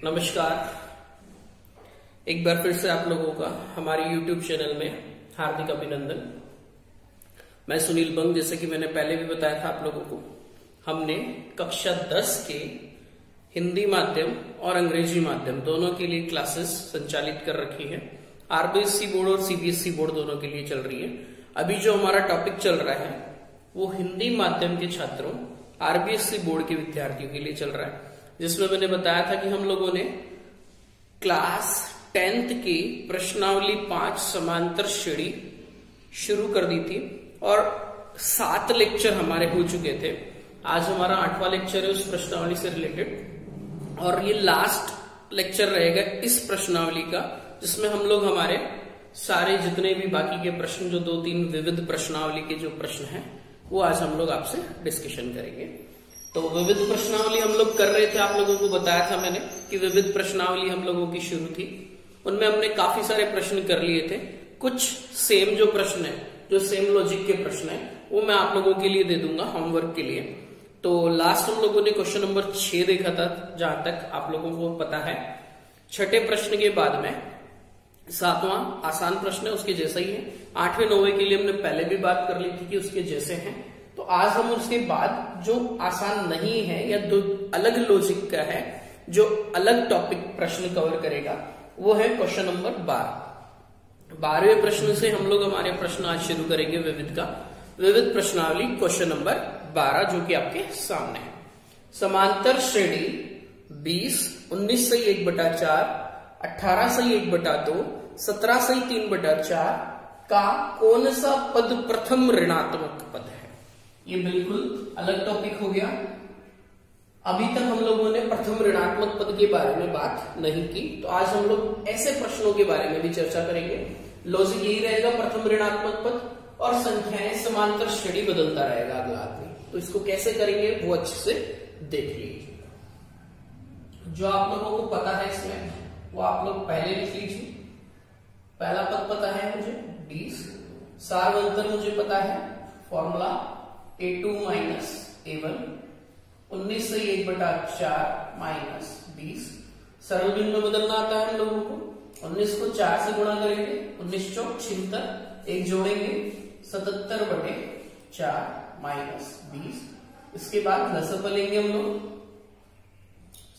नमस्कार। एक बार फिर से आप लोगों का हमारे YouTube चैनल में हार्दिक अभिनंदन। मैं सुनील बंग। जैसे कि मैंने पहले भी बताया था आप लोगों को, हमने कक्षा 10 के हिंदी माध्यम और अंग्रेजी माध्यम दोनों के लिए क्लासेस संचालित कर रखी है। आरबीएसई बोर्ड और सीबीएसई बोर्ड दोनों के लिए चल रही है। अभी जो हमारा टॉपिक चल रहा है वो हिंदी माध्यम के छात्रों, आरबीएसई बोर्ड के विद्यार्थियों के लिए चल रहा है, जिसमें मैंने बताया था कि हम लोगों ने क्लास 10th की प्रश्नावली 5 समांतर श्रेणी शुरू कर दी थी और 7 लेक्चर हमारे हो चुके थे। आज हमारा 8वां लेक्चर है उस प्रश्नावली से रिलेटेड और ये लास्ट लेक्चर रहेगा इस प्रश्नावली का, जिसमें हम लोग हमारे सारे जितने भी बाकी के प्रश्न, जो 2-3 विविध प्रश्नावली के जो प्रश्न हैं, वो आज हम लोग आपसे डिस्कशन करेंगे। तो विविध प्रश्नावली हम लोग कर रहे थे, आप लोगों को बताया था मैंने कि विविध प्रश्नावली हम लोगों की शुरू थी। उनमें हमने काफी सारे प्रश्न कर लिए थे। कुछ सेम जो प्रश्न है, जो सेम लॉजिक के प्रश्न है, वो मैं आप लोगों के लिए दे दूंगा होमवर्क के लिए। तो लास्ट हम लोगों ने क्वेश्चन नंबर 6 देखा था, जहां तक आप लोगों को पता है। छठे प्रश्न के बाद में 7वां आसान प्रश्न है, उसके जैसा ही है। 8वें 9वें के लिए हमने पहले भी बात कर ली थी कि उसके जैसे हैं। तो आज हम उसके बाद जो आसान नहीं है या दो अलग लॉजिक का है, जो अलग टॉपिक प्रश्न कवर करेगा, वो है क्वेश्चन नंबर 12। 12वें प्रश्न से हम लोग हमारे प्रश्न आज शुरू करेंगे विविध का। विविध प्रश्नावली क्वेश्चन नंबर 12, जो कि आपके सामने है। समांतर श्रेणी 20, 19 से 1/4, 18 से 1/2, 17 से 3/4 का कौन सा पद प्रथम ऋणात्मक पद है? ये बिल्कुल अलग टॉपिक हो गया। अभी तक हम लोगों ने प्रथम ऋणात्मक पद के बारे में बात नहीं की, तो आज हम लोग ऐसे प्रश्नों के बारे में भी चर्चा करेंगे। लॉजिक यही रहेगा, प्रथम ऋणात्मक पद और संख्याएं समांतर श्रेणी बदलता रहेगा अगला आदमी। तो इसको कैसे करेंगे वो अच्छे से देख लीजिए। जो आप लोगों को पता है इसमें, वो आप लोग पहले लिख लीजिए। पहला पद पता है मुझे 20, सार्वंतर मुझे पता है, फॉर्मूला A2 माइनस A1, 19 से 1/4 माइनस 20। सरल भिन्न में बदलना आता है हम लोगों को। 19 को 4 से गुणा करेंगे, 19 चौक 76, एक जोड़ेंगे 77/4 माइनस 20। इसके बाद लसअ लेंगे हम लोग,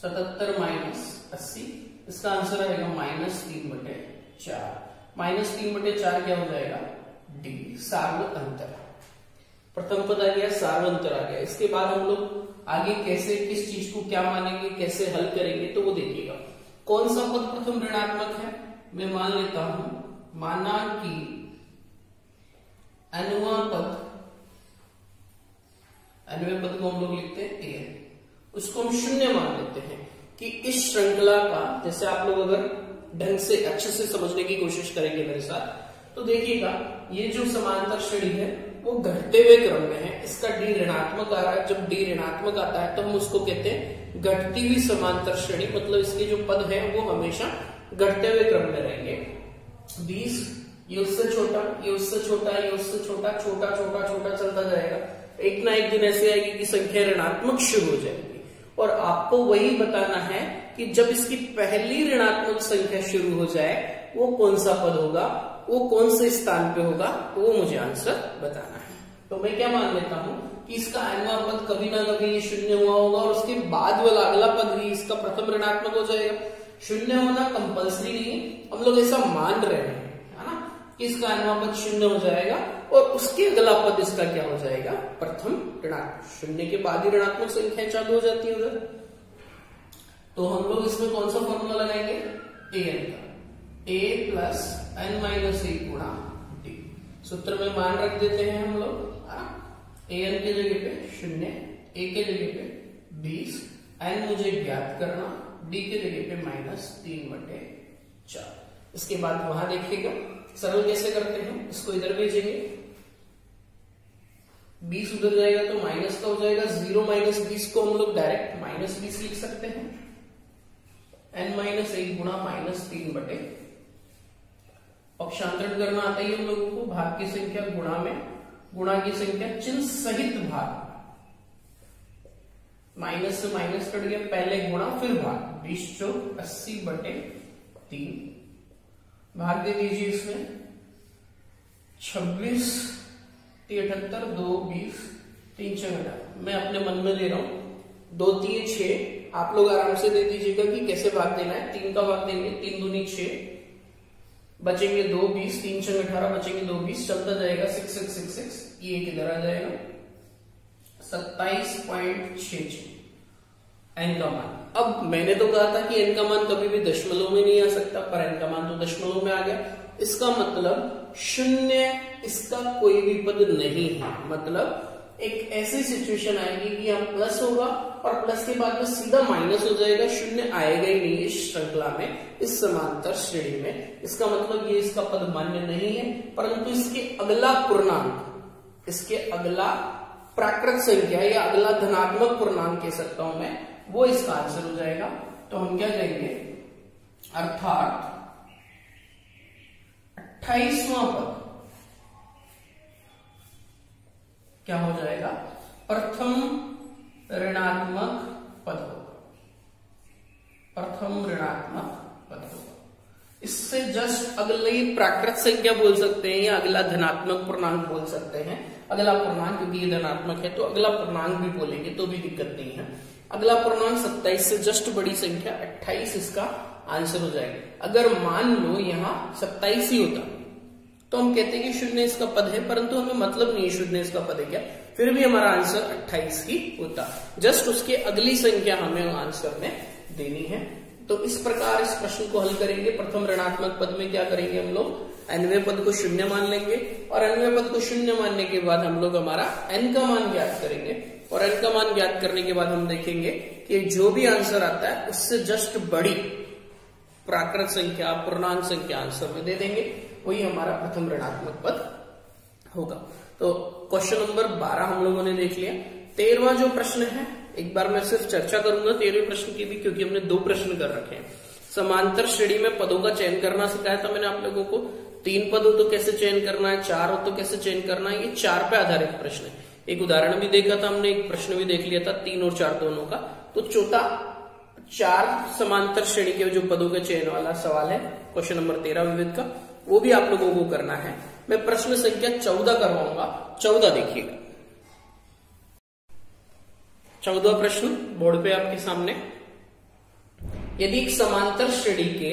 77 माइनस 80। इसका आंसर आएगा -3/4। -3/4 क्या हो जाएगा? D, सार्वंतर। प्रथम पद आ गया, सार्वंतर आ गया। इसके बाद हम लोग आगे कैसे, किस चीज को क्या मानेंगे, कैसे हल करेंगे, तो वो देखिएगा। कौन सा पद प्रथम ऋणात्मक है? मैं मान लेता हूं, माना कि nवां पद को हम लोग लिखते हैं an, उसको हम 0 मान लेते हैं कि इस श्रृंखला का, जैसे आप लोग अगर ढंग से अच्छे से समझने की कोशिश करेंगे मेरे साथ, तो देखिएगा ये जो समांतर श्रेणी है वो घटते हुए क्रम में है। इसका डी ऋणात्मक आ रहा है। जब डी ऋणात्मक आता है तो हम उसको कहते हैं घटती हुई समांतर श्रेणी, मतलब इसके जो पद हैं वो हमेशा घटते हुए क्रम में रहेंगे। 20 ये उससे छोटा, ये उससे छोटा, ये उससे छोटा, छोटा छोटा छोटा चलता जाएगा। एक ना एक दिन ऐसे आएगी कि संख्या ऋणात्मक शुरू हो जाएगी और आपको वही बताना है कि जब इसकी पहली ऋणात्मक संख्या शुरू हो जाए वो कौन सा पद होगा, वो कौन से स्थान पे होगा, वो मुझे आंसर बताना है। तो मैं क्या मान लेता हूं कि इसका nवां पद कभी ना कभी ये 0 हुआ होगा और उसके बाद वाला अगला पद भी इसका प्रथम ऋणात्मक हो जाएगा। 0 होना कंपल्सरी नहीं है, हम लोग ऐसा मान रहे हैं, है ना, कि इसका nवां पद 0 हो जाएगा और उसके अगला पद इसका क्या हो जाएगा? प्रथम ऋणात्मक। 0 के बाद ही ऋणात्मक संख्या चालू हो जाती है उधर। तो हम लोग इसमें कौन सा फॉर्मूला लगाएंगे? an का, a प्लस n-1 गुणा d। सूत्र में मान रख देते हैं हम लोग, an के जगह पे 0, a के जगह पे 20, n मुझे ज्ञात करना, d के जगह पे -3/4। इसके बाद वहां देखिएगा सरल कैसे करते हैं, इसको इधर भेजेंगे, 20 उधर जाएगा तो माइनस का हो जाएगा। 0 माइनस 20 को हम लोग डायरेक्ट -20 लिख सकते हैं। n-1 गुणा -3/, पक्षांतरण करना आता है हम लोगों को, भाग की संख्या गुणा में, गुणा की संख्या चिन्ह सहित भाग, माइनस से माइनस कट गया, पहले गुणा फिर भाग, 20 चौक 80/3, भाग दे दीजिए इसमें 26 78 2 20 3 6 मैं अपने मन में दे रहा हूं 2 3 6, आप लोग आराम से दे दीजिएगा कि कैसे भाग देना है। 3 का भाग देंगे, 3 दूनी 6, बचेंगे 2 20, 3 6 18, बचेंगे 2 20, चलता जाएगा 6 6 6 6, ये किधर आ जाएगा 27.66 एन का मान। अब मैंने तो कहा था कि एन का मान कभी भी दशमलव में नहीं आ सकता, पर एन का मान तो दशमलव में आ गया। इसका मतलब शून्य इसका कोई भी पद नहीं है। मतलब एक ऐसी सिचुएशन आएगी कि यहाँ प्लस होगा और प्लस के बाद में सीधा माइनस हो जाएगा, शून्य आएगा ही नहीं इस श्रृंखला में, इस समांतर श्रेणी में। इसका मतलब ये इसका पद मान्य नहीं है, परंतु इसके अगला पूर्णांक, इसके अगला प्राकृत संख्या या अगला धनात्मक पूर्णांक कह सकता हूं मैं, वो इसका आंसर हो जाएगा। तो हम क्या कहेंगे, अर्थात 28वां पद क्या हो जाएगा, प्रथम ऋणात्मक पद होगा, प्रथम ऋणात्मक पद होगा। इससे जस्ट अगली प्राकृत संख्या बोल सकते हैं या अगला धनात्मक पूर्णांक बोल सकते हैं। अगला पूर्णांक, क्योंकि ये धनात्मक है तो अगला पूर्णांक भी बोलेंगे तो भी दिक्कत नहीं है। अगला पूर्णांक 27 से जस्ट बड़ी संख्या 28 इसका आंसर हो जाएगा। अगर मान लो यहां 27 ही होता तो हम कहते हैं कि शून्य इसका पद है, परंतु हमें मतलब नहीं शून्य इसका पद है क्या, फिर भी हमारा आंसर 28 ही होता। जस्ट उसके अगली संख्या हमें आंसर में देनी है। तो इस प्रकार इस प्रश्न को हल करेंगे। प्रथम ऋणात्मक पद में क्या करेंगे हम लोग, nवें पद को शून्य मान लेंगे और nवें पद को शून्य मानने के बाद हम लोग हमारा n का मान ज्ञात करेंगे और n का मान ज्ञात करने के बाद हम देखेंगे कि जो भी आंसर आता है उससे जस्ट बड़ी प्राकृत संख्या, पूर्णांक संख्या आंसर में दे देंगे, वही हमारा प्रथम ऋणात्मक पद होगा। तो क्वेश्चन नंबर 12 हम लोगों ने देख लिया। 13वां जो प्रश्न है, एक बार मैं सिर्फ चर्चा करूंगा 13वें प्रश्न की भी, क्योंकि हमने 2 प्रश्न कर रखे हैं। समांतर श्रेणी में पदों का चयन करना सिखाया था मैंने आप लोगों को। 3 पद हो तो कैसे चयन करना है, 4 हो तो कैसे चयन करना है, ये 4 पे आधारित प्रश्न है। एक उदाहरण भी देखा था हमने, एक प्रश्न भी देख लिया था 3 और 4 दोनों का। तो चौथा 4 समांतर श्रेणी के जो पदों के चयन वाला सवाल है, क्वेश्चन नंबर 13 विविध का, वो भी आप लोगों को करना है। मैं प्रश्न संख्या 14 करवाऊंगा। 14 देखिएगा, 14वां प्रश्न बोर्ड पे आपके सामने। यदि एक समांतर श्रेणी के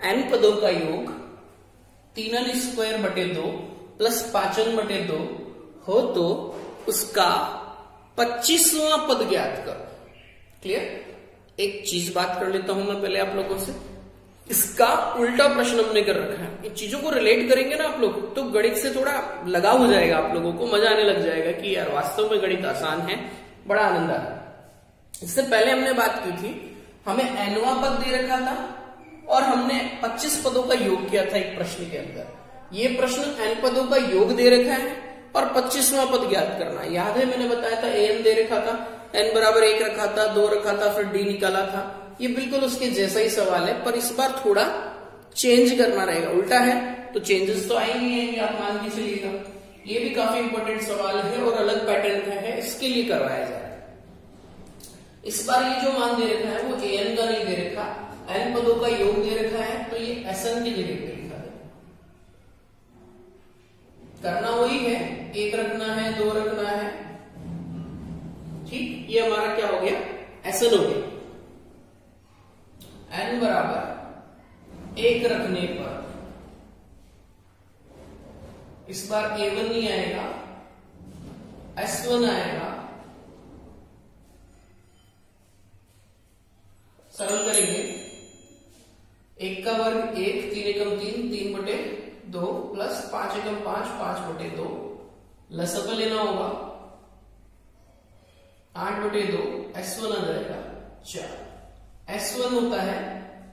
n पदों का योग 3n² प्लस 5n/2 हो तो उसका 25वां पद ज्ञात करो। क्लियर? एक चीज बात कर लेता हूं मैं पहले आप लोगों से। इसका उल्टा प्रश्न हमने कर रखा है। इन चीजों को रिलेट करेंगे ना आप लोग तो गणित से थोड़ा लगाव हो जाएगा, आप लोगों को मजा आने लग जाएगा कि यार वास्तव में गणित आसान है, बड़ा आनंद आ रहा है। इससे पहले हमने बात की थी, हमें nवां पद दे रखा था और हमने 25 पदों का योग किया था एक प्रश्न के अंदर। ये प्रश्न n पदों का योग दे रखा है और 25वां पद ज्ञात करना। याद है मैंने बताया था an दे रखा था, n बराबर 1 रखा था, 2 रखा था, फिर d निकाला था। ये बिल्कुल उसके जैसा ही सवाल है, पर इस बार थोड़ा चेंज करना रहेगा। उल्टा है तो चेंजेस तो आएंगे ही, आप मान के चलिएगा। ये भी काफी इंपॉर्टेंट सवाल है और अलग पैटर्न का है, इसके लिए करवाया जा रहा है। इस बार ये जो मान दे रखा है वो an का नहीं दे रखा, n पदों का योग दे रखा है, तो ये sn की जगह पे लिखा है। करना वही है, 1 रखना है, 2 रखना है, ठीक। ये हमारा क्या हो गया, sn हो गया। n बराबर 1 रखने पर इस बार a1 नहीं आएगा, s1 आएगा। सरल करेंगे, 1 का वर्ग 1, 3 एकम 3, 3/2 प्लस 5 एकम 5, 5/2। लसअ लेना होगा 8/2, s1 आ जाएगा 4। s1 होता है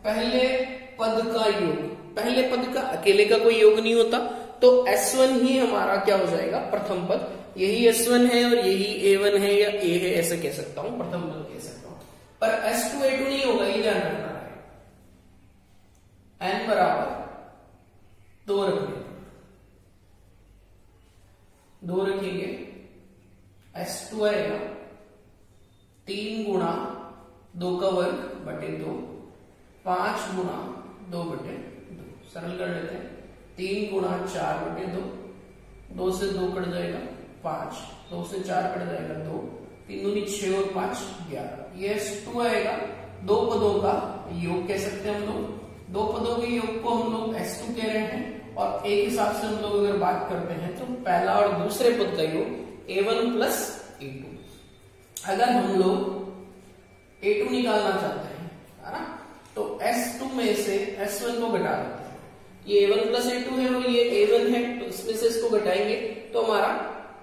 पहले पद का योग, पहले पद का अकेले का कोई योग नहीं होता, तो s1 ही हमारा क्या हो जाएगा, प्रथम पद। यही s1 है और यही a1 है या a है, ऐसे कह सकता हूं, प्रथम पद कह सकता हूं। पर s2 a2 नहीं होगा, ये ध्यान रखना है। n बराबर 2 रखेंगे, 2 रखेंगे, s2 आएगा 3 का वर्ग बटे 2, 5 गुणा 2 बटे 2, सरल कर लेते हैं। 3 गुणा 4 बटे 2, 2 से 2 कट जाएगा 5, 2 से 4 कट जाएगा 2, 3 दूनी 6 और 5 11। ये S2 आएगा, दो पदों का योग कह सकते हैं हम लोग। दो पदों के योग को हम लोग S2 कह रहे हैं। और एक हिसाब से हम लोग अगर बात करते हैं तो पहला और दूसरे पद का योग A1 प्लस A2। अगर हम लोग A2 निकालना चाहते हैं, है ना, तो S2 में से S1 को घटा देते हैं। ये A1 प्लस A2 है और ये A1 है, तो इसमें से इसको घटाएंगे तो हमारा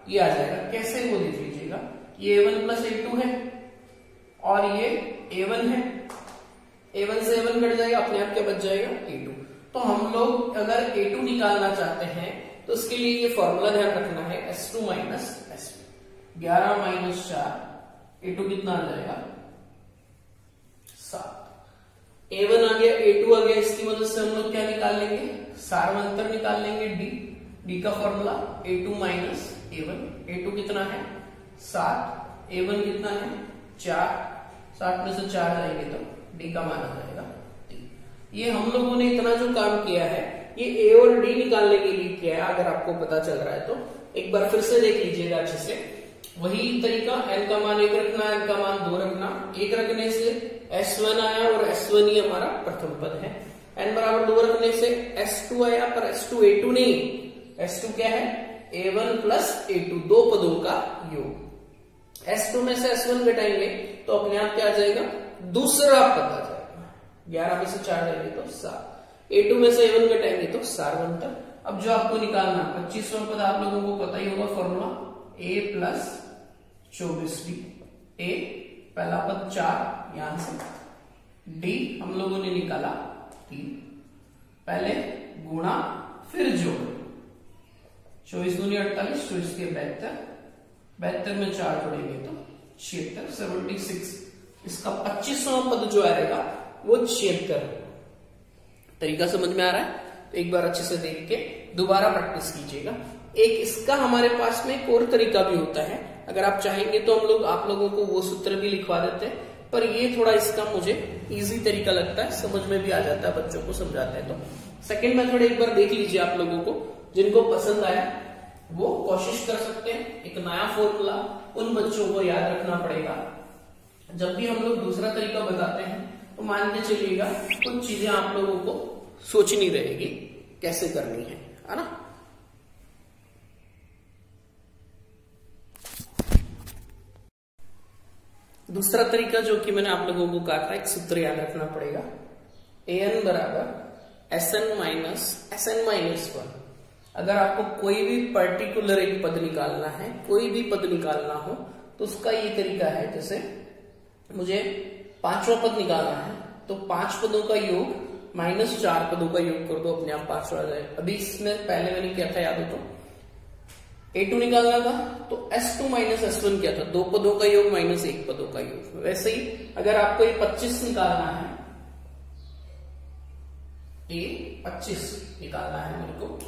ये आ जाएगा। कैसे वो देख लीजिएगा, ये A1 प्लस A2 है और ये A1 है। A1 से A1 कट जाएगा, अपने आप क्या बच जाएगा A2। तो हम लोग अगर A2 निकालना चाहते हैं तो उसके लिए ये फॉर्मूला ध्यान रखना है, S2 minus S2। 11 minus 4, A2 कितना आ जाएगा 7। A1 आ गया, A2 आ गया, इसकी मदद से हम लोग क्या निकाल लेंगे, सार्वंतर निकाल लेंगे D का formula A2 minus A1। A2 कितना है 7, A1 कितना है 4, 7 में से 4 जाएंगे तो D का मान आ जाएगा 3। ये हम लोगों ने इतना जो काम किया है ये A और D निकालने के लिए किया है। अगर आपको पता चल रहा है तो एक बार फिर से देख लीजिएगा अच्छे से। वही तरीका, n का मान 1 रखना, n का मान 2 रखना। 1 रखने से S1 आया और S1 ही हमारा प्रथम पद है। n बराबर 2 रखने से S2 आया, पर S2 A2 नहीं, S2 क्या है A1 प्लस A2, दो पदों का योग। S2 में से S1 घटाएंगे तो अपने आप क्या आ जाएगा, दूसरा पद आ जाएगा। 11 में से 4 जाएंगे तो 7, A2 में से A1 घटाएंगे तो सार्वंतर। अब जो आपको निकालना 25वां पद आप लोगों को पता ही होगा formula, A plus 24D। A पहला पद 4 यहां से, D हम लोगों ने निकाला 3। पहले गुणा फिर जोड़, 24 दूनी 48, 24 के 72, 72 में 4 जोड़ेंगे तो 76, 76। इसका 25वां पद जो आएगा वो 76। तरीका समझ में आ रहा है? तो एक बार अच्छे से देख के दोबारा प्रैक्टिस कीजिएगा। एक इसका हमारे पास में एक और तरीका भी होता है, अगर आप चाहेंगे तो हम लोग आप लोगों को वो सूत्र भी लिखवा देते हैं, पर ये थोड़ा इसका मुझे इजी तरीका लगता है, समझ में भी आ जाता है, बच्चों को समझाते हैं। तो सेकंड मेथड एक बार देख लीजिए आप लोगों को, जिनको पसंद आया वो कोशिश कर सकते हैं। एक नया फॉर्मूला उन बच्चों को याद रखना पड़ेगा। जब भी हम लोग दूसरा तरीका बताते हैं तो मान के चलिएगा कुछ चीजें आप लोगों को सोचनी रहेगी कैसे करनी है ना। दूसरा तरीका जो कि मैंने आप लोगों को कहा था, एक सूत्र याद रखना पड़ेगा, an बराबर Sn माइनस Sn माइनस 1। अगर आपको कोई भी पर्टिकुलर एक पद निकालना है, कोई भी पद निकालना हो, तो उसका ये तरीका है, जैसे मुझे 5वां पद निकालना है तो 5 पदों का योग माइनस 4 पदों का योग कर दो, अपने आप 5 आ जाए। अभी इसमें पहले मैंने क्या था याद हो तो, A2 निकालना था तो S2 माइनस S1 क्या था, 2 पदों का योग माइनस 1 पदों का योग। वैसे ही अगर आपको ये 25 निकालना है, ये 25 निकालना है मेरे को,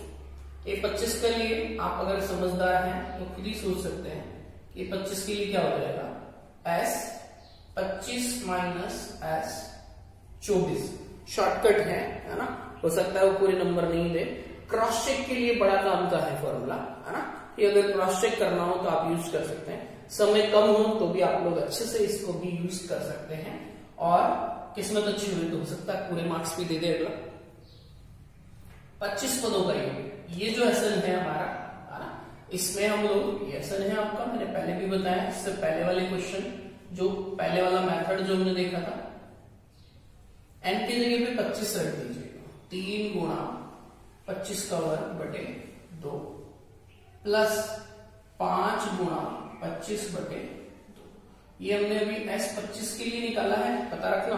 ये 25 के लिए आप अगर समझदार हैं तो खुद ही सोच सकते हैं कि 25 के लिए क्या हो जाएगा, S 25 माइनस S 24। शॉर्टकट है ना, हो सकता है वो पूरे नंबर नहीं दे। क्रॉस चेक के लिए बड़ा काम का है फॉर्मूला, है ना। ये अगर क्रॉस चेक करना हो तो आप यूज कर सकते हैं। समय कम हो तो भी आप लोग अच्छे से इसको भी यूज कर सकते हैं, और किस्मत अच्छी हुई तो हो सकता है पूरे मार्क्स भी दे दे अगला। 25 पदों का ये जो एसन है हमारा, है ना, इसमें हम लोग, ये एसन है आपका, मैंने पहले भी बताया, इससे पहले वाले क्वेश्चन, जो पहले वाला मेथड जो हमने देखा था, n की जगह पे 25 रख दीजिएगा। 3 गुणा 25 का वर्ग बटे 2 प्लस 5 गुणा 25 बटे 2। ये हमने अभी S 25 के लिए निकाला है, पता रखना।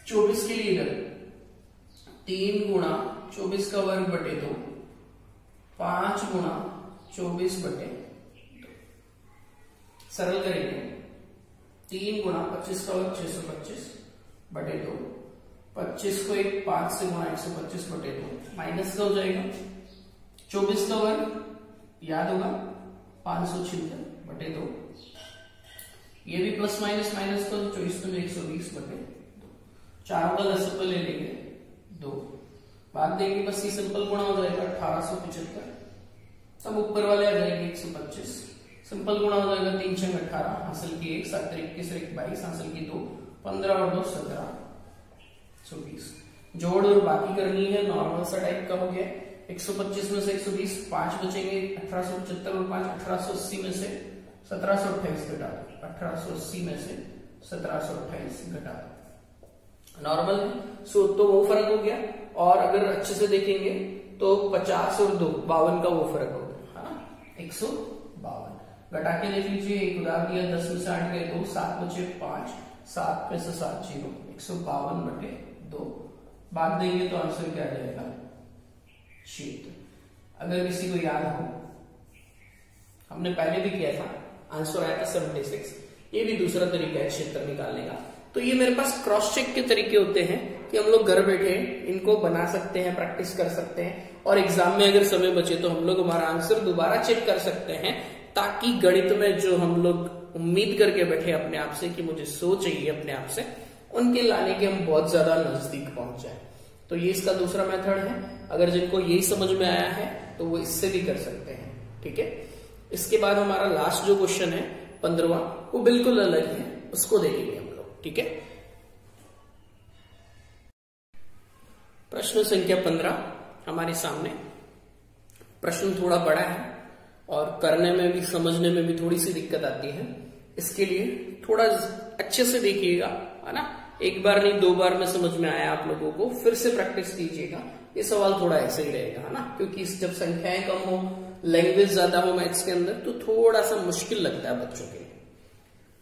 24 के लिए इधर 3 गुणा 24 का वर्ग बटे 2, 5 गुणा 24 बटे 2। सरल करेंगे, 3 गुणा 25 का वर्ग 625 बटे 2, 25 को 5 से गुणा 125 बटे 2, माइनस का हो जाएगा। 24 का वर्ग याद होगा 576 बटे 2, ये भी प्लस माइनस माइनस तो 24 में 120 बटे 4 का 10 रुपये ले लेंगे 2 भाग देंगे, बस ये सिंपल गुणा हो जाएगा 1875। अब ऊपर वाले आ जाएंगे 125, सिंपल गुणा हो जाएगा 3 6 18, हासिल की 1 7 21 1 22, हासिल की 2 15 और 2 17 120। जोड़ और बाकी करनी है, नॉर्मल सा टाइप का हो गया। 125 में से 120 5 बचेंगे, 1875 और 5 1880 में से 1728 घटा दो, 1880 में से 1728 घटा दो, नॉर्मल है। सो तो वो फर्क हो गया। और अगर अच्छे से देखेंगे तो 50 और 2 52 का वो फर्क हो गया, है ना, 152। घटा के देख लीजिए, एक उधार दिया 10 में से 8 गए 2, 7 बचे 5, 7 में से 7 0, 152 बटे 2 भाग देंगे तो आंसर क्या आ जाएगा 6। अगर किसी को याद हो, हमने पहले भी किया था, आंसर आया था 76। ये भी दूसरा तरीका है क्षेत्र निकालने का। तो ये मेरे पास क्रॉस चेक के तरीके होते हैं कि हम लोग घर बैठे इनको बना सकते हैं, प्रैक्टिस कर सकते हैं, और एग्जाम में अगर समय बचे तो हम लोग हमारा आंसर दोबारा चेक कर सकते हैं, ताकि गणित में जो हम लोग उम्मीद करके बैठे अपने आप से कि मुझे 100 चाहिए अपने आप से, उनके लाने के हम बहुत ज्यादा नजदीक पहुंच जाए। तो ये इसका दूसरा मेथड है। अगर जिनको यही समझ में आया है तो वो इससे भी कर सकते हैं, ठीक है। इसके बाद हमारा लास्ट जो क्वेश्चन है 15वां, वो बिल्कुल अलग है, उसको देखेंगे हम लोग, ठीक है। प्रश्न संख्या 15 हमारे सामने। प्रश्न थोड़ा बड़ा है और करने में भी समझने में भी थोड़ी सी दिक्कत आती है, इसके लिए थोड़ा अच्छे से देखिएगा, है ना। एक बार नहीं 2 बार में समझ में आया आप लोगों को, फिर से प्रैक्टिस कीजिएगा। ये सवाल थोड़ा ऐसे ही रहेगा, है ना, क्योंकि जब संख्याएं कम हो, लैंग्वेज ज्यादा हो मैथ्स के अंदर, तो थोड़ा सा मुश्किल लगता है बच्चों के लिए।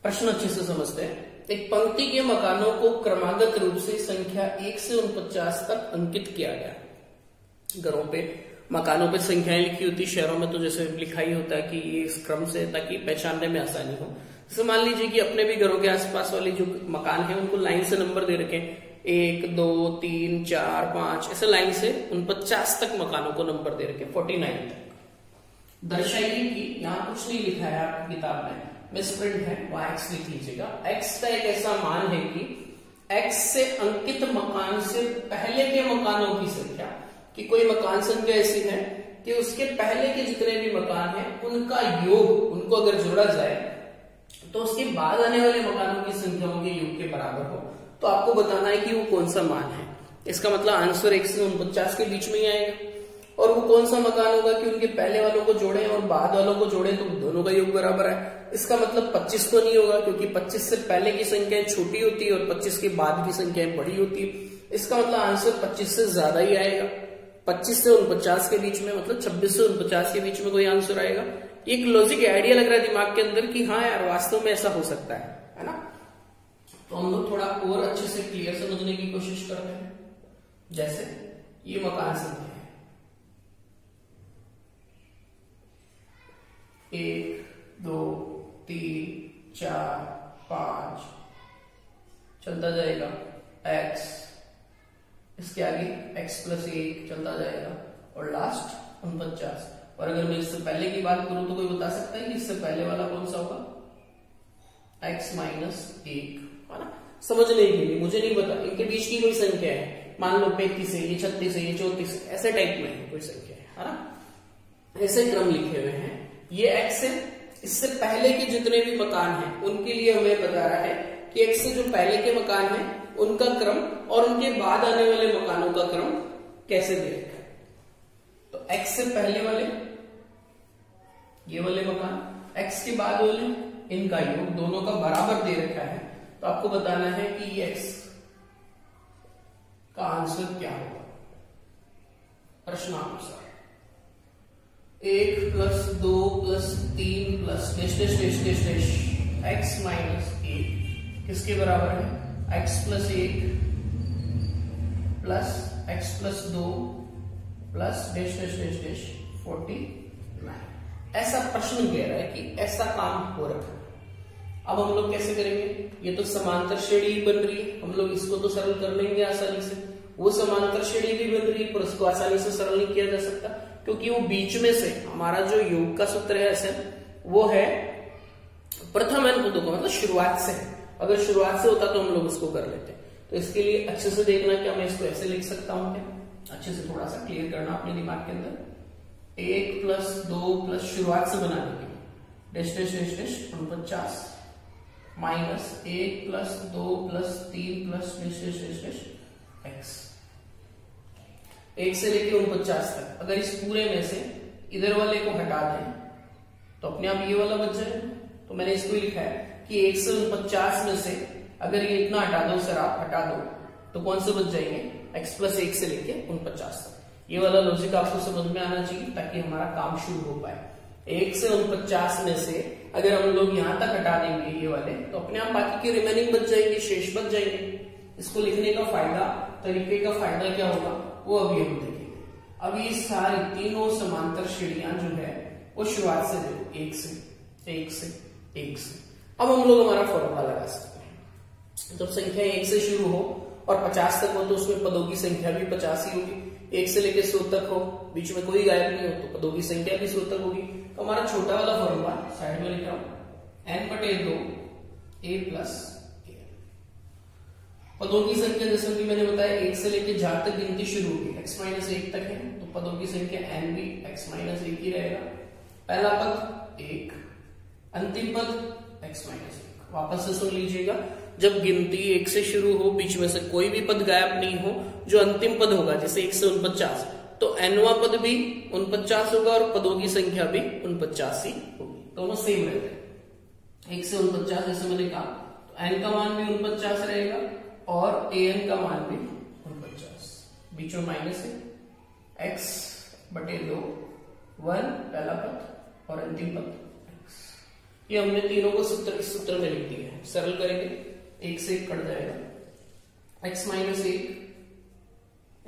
प्रश्न अच्छे से समझते हैं। एक पंक्ति के मकानों को क्रमागत रूप से संख्या 1 से 49 तक अंकित किया गया। घरों पे मकानों पे संख्याएं लिखी होती, शहरों में तो जैसे लिखा ही होता है कि ये इस क्रम से, ताकि पहचानने में आसानी हो। जैसे मान लीजिए कि अपने भी घरों के आसपास वाले जो मकान है उनको लाइन से नंबर दे रखे, 1 2 3 4 5, ऐसे लाइन से 49 तक मकानों को नंबर दे रखे, 49 तक। दर्शाइए कि यहाँ कुछ नहीं लिखा है आपकी किताब में, मिसप्रिंट है, वहां एक्स लिख लीजिएगा। एक्स का एक ऐसा मान है कि एक्स से अंकित मकान से पहले के मकानों की संख्या, कि कोई मकान संख्या ऐसी है कि उसके पहले के जितने भी मकान हैं उनका योग, उनको अगर जोड़ा जाए तो उसके बाद आने वाले मकानों की संख्याओं के योग के बराबर हो। तो आपको बताना है कि वो कौन सा मान है। इसका मतलब आंसर 1 से 49 के बीच में ही आएगा। और वो कौन सा मकान होगा कि उनके पहले वालों को जोड़े और बाद वालों को जोड़े तो दोनों का योग बराबर है। इसका मतलब 25 तो नहीं होगा, क्योंकि 25 से पहले की संख्याएं छोटी होती है और 25 के बाद की संख्याएं बड़ी होती है। इसका मतलब आंसर 25 से ज्यादा ही आएगा। 25 से 49 के बीच में, मतलब 26 से 49 के बीच में कोई आंसर आएगा। एक लॉजिक आइडिया लग रहा है दिमाग के अंदर कि हाँ यार वास्तव में ऐसा हो सकता है ना। तो हम लोग थोड़ा और अच्छे से क्लियर समझने की कोशिश करते हैं। जैसे ये मकान संख्या है 1 2 3 4 5, चलता जाएगा x, इसके आगे x + 1 चलता जाएगा और लास्ट 49। और अगर मैं इससे पहले की बात करूं तो कोई बता सकता है कि इससे पहले वाला कौन सा होगा? x - 1, है ना। समझने के लिए मुझे नहीं पता, इनके बीच की कोई संख्या है, मान लो 35 है, ये 36 है, ये 34 है, ऐसे टाइप में है कोई संख्या है ना। ऐसे क्रम लिखे हुए हैं। ये x है, इससे पहले के जितने भी मकान हैं उनके लिए हमें बता रहा है कि x से जो पहले के मकान हैं उनका क्रम और उनके बाद आने वाले मकानों का क्रम कैसे दे रखा है। तो x से पहले वाले ये वाले मकान, x के बाद वाले, इनका योग दोनों का बराबर दे रखा है। तो आपको बताना है कि ये x का आंसर क्या होगा प्रश्नानुसार। 1 + 2 + 3 + x - 1 किसके बराबर है? x + 1 + x + 2 + 49। ऐसा प्रश्न कह रहा है कि ऐसा काम हो रखा है। अब हम लोग कैसे करेंगे? ये तो समांतर श्रेणी बन रही है, हम लोग इसको तो सरल कर लेंगे आसानी से। वो समांतर श्रेणी भी बन रही है पर उसको आसानी से सरल नहीं किया जा सकता, क्योंकि वो बीच में से हमारा जो योग का सूत्र है ऐसे वो है प्रथम n पदों का मतलब शुरुआत से है, अगर शुरुआत से होता तो हम लोग उसको कर लेते। तो इसके लिए अच्छे से देखना क्या मैं इसको ऐसे लिख सकता हूं क्या, अच्छे से थोड़ा सा क्लियर करना अपने दिमाग के अंदर। 1 प्लस 2 प्लस शुरुआत से बनाने के लिए dash dash dash dash 49 minus 1 plus 2 plus 3 plus dash dash dash dash x, 1 से लेके 49 तक। अगर इस पूरे में से इधर वाले को हटा दें तो अपने आप ये वाला बच जाएगा। तो मैंने इसको ही लिखा है कि 1 से 49 में से अगर ये इतना हटा दो सर, आप हटा दो तो कौन से बच जाएंगे, x प्लस 1 से लेके 49 तक। ये वाला लॉजिक आपको समझ में आना चाहिए ताकि हमारा काम शुरू हो पाए। 1 से 49 में से अगर हम लोग यहां तक हटा देंगे ये वाले तो अपने आप बाकी के रिमेनिंग बच जाएंगे, शेष बच जाएंगे। इसको लिखने का फायदा, तरीके का फायदा क्या होगा वो अभी हम देखेंगे। अब ये सारी तीनों समांतर श्रेणियां जो है वो शुरुआत से देखो 1 से 1 से 1 से। अब हम लोग हमारा फॉर्मूला लगा सकते हैं। जब संख्या 1 से शुरू हो और 50 तक हो तो उसमें पदों की संख्या भी 50 ही होगी। 1 से लेकर 100 तक हो, बीच में कोई गायब नहीं हो तो पदों की संख्या भी 100 तक होगी। तो हमारा छोटा वाला फॉर्मूला साइड में लिख रहा हूं, n/2 a प्लस पदों की संख्या जैसे कि मैंने बताया 1 से लेकर जहां तक गिनती शुरू होगी x माइनस 1 तक है तो पदों की संख्या n भी x माइनस 1 ही रहेगा। पहला पद 1, अंतिम पद x माइनस 1। वापस से सुन लीजिएगा, जब गिनती 1 से शुरू हो, बीच में से कोई भी पद गायब नहीं हो, जो अंतिम पद होगा जैसे 1 से 49 तो nवां पद भी 49 होगा और पदों की संख्या भी 49 ही होगी, दोनों सेम रहते हैं। 1 से 49 जैसे मैंने कहा तो n का मान भी 49 रहेगा और an का मान भी 49, बीच में माइनस है x/2 1 पहला पद और अंतिम पद x। ये हमने तीनों को इस सूत्र में लिख दिया है। सरल करेंगे 1 से 1 कट जाएगा, x minus 1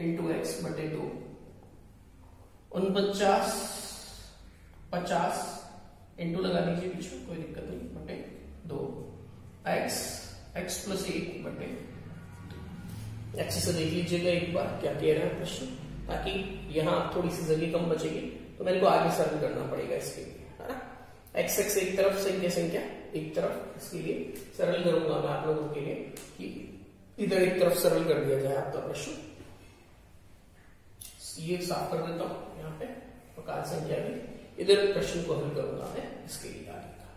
into x/2 49 50 into लगा लीजिए बीच में, कोई दिक्कत नहीं, बटे 2 x प्लस 1 बटे। अच्छे से देख लीजिएगा एक बार क्या कह रहा है प्रश्न, ताकि यहाँ थोड़ी सी जगह कम बचेगी तो मेरे को आगे सरल करना पड़ेगा इसके लिए, है ना। x एक तरफ, संख्या एक तरफ, इसके लिए सरल करूंगा मैं आप लोगों के लिए कि इधर एक तरफ सरल कर दिया जाए आपका प्रश्न। ये साफ कर देता हूं यहाँ पे, प्रकार संख्या भी इधर प्रश्न को हल करूंगा मैं इसके लिए आगे का।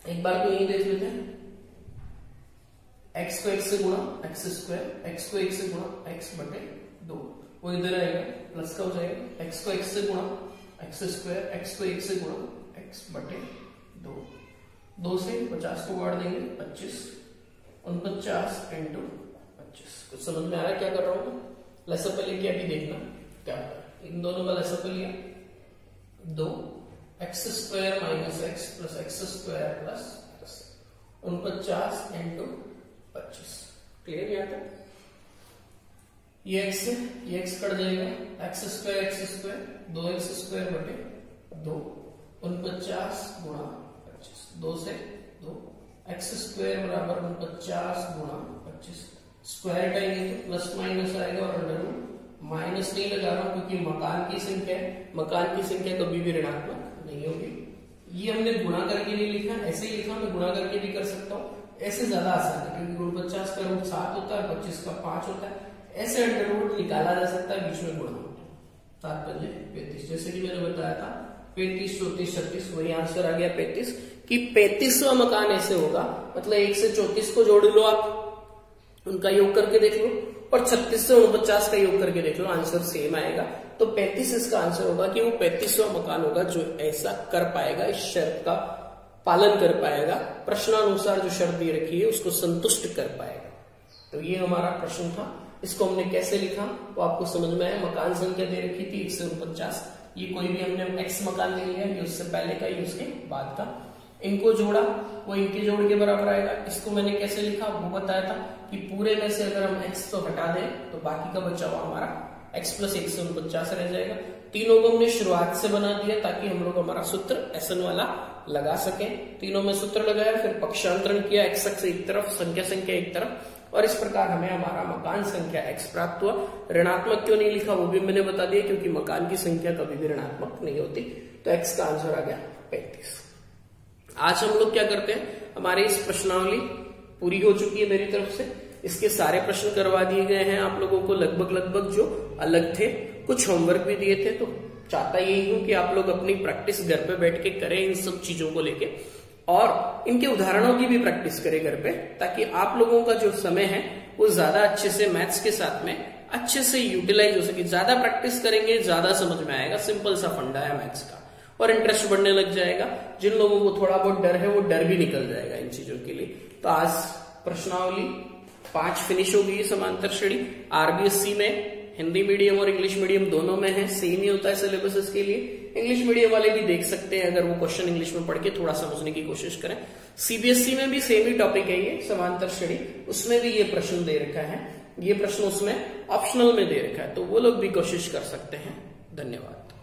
एक बार तो यही देख लेते हैं, x को x से गुणा x स्क्वायर, x को 1 से गुणा x/2 वो इधर आएगा प्लस का हो जाएगा, x को x से गुणा x स्क्वायर, x को 1 से गुणा x/2 2 से 50 को काट देंगे 25 49 इंटू 25। कुछ समझ में आ रहा है क्या कर रहा हूं? लसा पहले क्या भी देखना क्या होता है। इन दोनों का लसा लिया 2 x square minus x plus x square plus 49 into 25। Clear यहाँ तक? ये x कट जाएगा, x स्क्वायर 2x स्क्वायर बटे 2 49 गुणा 25, 2 से 2 x स्क्वायर बराबर 49 गुणा 25। स्क्वायर टाइम तो प्लस माइनस आएगा और अंडर रूट माइनस नहीं लगा रहा हूं क्योंकि मकान की संख्या कभी भी ऋणात्मक नहीं होगी। ये हमने गुणा करके नहीं लिखा, ऐसे ही लिखा, मैं गुणा करके भी कर सकता हूँ, ऐसे ज्यादा आसान है क्योंकि 49 का रूट 7 होता है, 25 का 5 होता है, ऐसे अंडर रूट निकाला जा सकता है, बीच में गुणा होता है। 7 5 35, जैसे कि मैंने बताया था 35 34 36, वही आंसर आ गया 35 कि 35वां मकान ऐसे होगा। मतलब 1 से 34 को जोड़ लो आप, उनका योग करके देख लो, और 36 से 49 का योग करके देख लो, आंसर सेम आएगा। तो 35 इसका आंसर होगा कि वो 35वां मकान होगा जो ऐसा कर पाएगा, इस शर्त का पालन कर पाएगा, प्रश्नानुसार जो शर्त दी रखी है उसको संतुष्ट कर पाएगा। तो ये हमारा प्रश्न था, इसको हमने कैसे लिखा वो आपको समझ में आया। मकान संख्या दे रखी थी 1 से 49, ये कोई भी हमने x मकान ले लिया, ये उससे पहले का, ये उसके बाद का, इनको जोड़ा वो इनके जोड़ के बराबर आएगा। इसको मैंने कैसे लिखा वो बताया था कि पूरे में से अगर हम x तो हटा दें तो बाकी का बचा हुआ हमारा x प्लस 1 से 49 रह जाएगा। तीनों को हमने शुरुआत से बना दिया ताकि हम लोग हमारा सूत्र SN वाला लगा सके। तीनों में सूत्र लगाया, फिर पक्षांतरण किया, x अक्ष एक तरफ, संख्या एक तरफ, और इस प्रकार हमें हमारा मकान संख्या x प्राप्त हुआ। ऋणात्मक क्यों नहीं लिखा वो भी मैंने बता दिया, क्योंकि मकान की संख्या कभी भी ऋणात्मक नहीं होती। तो x का आंसर आ गया 35। आज हम लोग क्या करते हैं, हमारी इस प्रश्नावली पूरी हो चुकी है मेरी तरफ से। इसके सारे प्रश्न करवा दिए गए हैं आप लोगों को, लगभग जो अलग थे। कुछ होमवर्क भी दिए थे, तो चाहता यही हूं कि आप लोग अपनी प्रैक्टिस घर पे बैठ के करें इन सब चीजों को लेके, और इनके उदाहरणों की भी प्रैक्टिस करें घर पे, ताकि आप लोगों का जो समय है वो ज्यादा अच्छे से मैथ्स के साथ में अच्छे से यूटिलाइज हो सके। ज्यादा प्रैक्टिस करेंगे ज्यादा समझ में आएगा, सिंपल सा फंडा है मैथ्स का, और इंटरेस्ट बढ़ने लग जाएगा। जिन लोगों को थोड़ा बहुत डर है वो डर भी निकल जाएगा इन चीजों के लिए। तो आज प्रश्नावली 5 फिनिश हो गई। समांतर श्रेणी आरबीएससी में हिंदी मीडियम और इंग्लिश मीडियम दोनों में है, सेम ही होता है सिलेबस इसके लिए। इंग्लिश मीडियम वाले भी देख सकते हैं अगर वो क्वेश्चन इंग्लिश में पढ़ के थोड़ा समझने की कोशिश करें। सीबीएसई में भी सेम ही टॉपिक है ये समांतर श्रेणी, उसमें भी ये प्रश्न दे रखा है, ये प्रश्न उसमें ऑप्शनल में दे रखा है, तो वो लोग भी कोशिश कर सकते हैं। धन्यवाद।